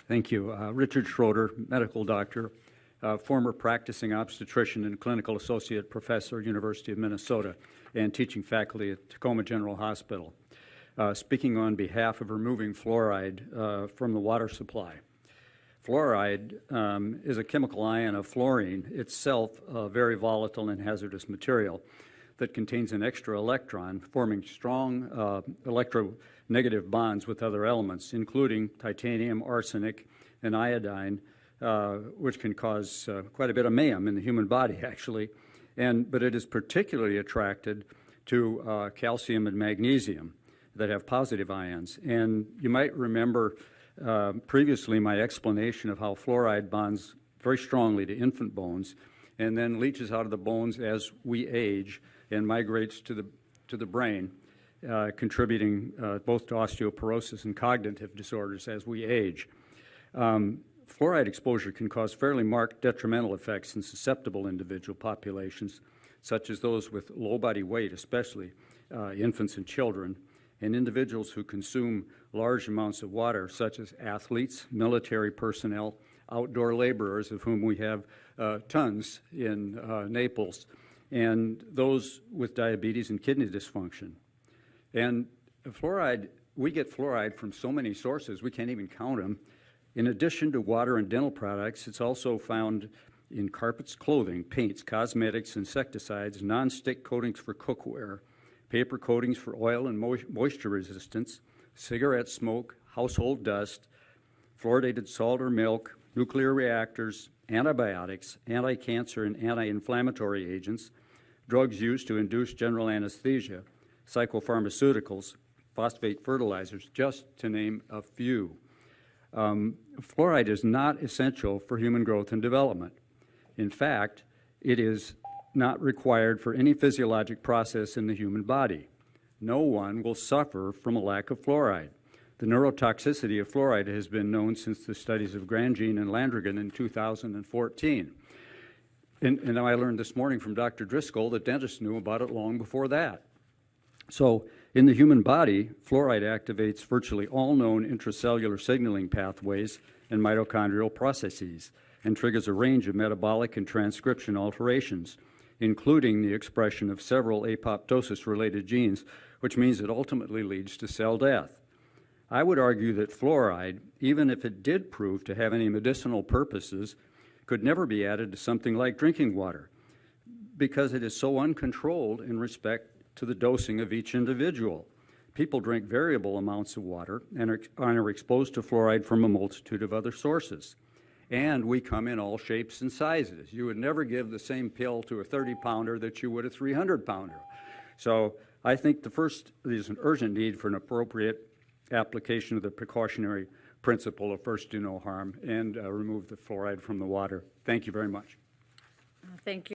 Thank you. Richard Schroeder, medical doctor, former practicing obstetrician and clinical associate professor, University of Minnesota, and teaching faculty at Tacoma General Hospital. Speaking on behalf of removing fluoride from the water supply. Fluoride is a chemical ion of fluorine, itself a very volatile and hazardous material that contains an extra electron, forming strong electronegative bonds with other elements, including titanium, arsenic, and iodine, which can cause quite a bit of mayhem in the human body, actually. But it is particularly attracted to calcium and magnesium that have positive ions. And you might remember previously my explanation of how fluoride bonds very strongly to infant bones and then leaches out of the bones as we age and migrates to the brain, contributing both to osteoporosis and cognitive disorders as we age. Fluoride exposure can cause fairly marked detrimental effects in susceptible individual populations, such as those with low body weight, especially infants and children, and individuals who consume large amounts of water, such as athletes, military personnel, outdoor laborers, of whom we have tons in Naples, and those with diabetes and kidney dysfunction. And fluoride, we get fluoride from so many sources, we can't even count them. In addition to water and dental products, it's also found in carpets, clothing, paints, cosmetics, insecticides, non-stick coatings for cookware, paper coatings for oil and moisture resistance, cigarette smoke, household dust, fluoridated salt or milk, nuclear reactors, antibiotics, anti-cancer and anti-inflammatory agents, drugs used to induce general anesthesia, psychopharmaceuticals, phosphate fertilizers, just to name a few. Fluoride is not essential for human growth and development. In fact, it is not required for any physiologic process in the human body. No one will suffer from a lack of fluoride. The neurotoxicity of fluoride has been known since the studies of Grandjean and Landrigan in 2014. And I learned this morning from Dr. Driscoll that dentists knew about it long before that. So in the human body, fluoride activates virtually all known intracellular signaling pathways and mitochondrial processes and triggers a range of metabolic and transcription alterations, including the expression of several apoptosis-related genes, which means it ultimately leads to cell death. I would argue that fluoride, even if it did prove to have any medicinal purposes, could never be added to something like drinking water because it is so uncontrolled in respect to the dosing of each individual. People drink variable amounts of water and are exposed to fluoride from a multitude of other sources. And we come in all shapes and sizes. You would never give the same pill to a 30-pounder that you would a 300-pounder. So I think there's an urgent need for an appropriate application of the precautionary principle of first do no harm and remove the fluoride from the water. Thank you very much. Thank you.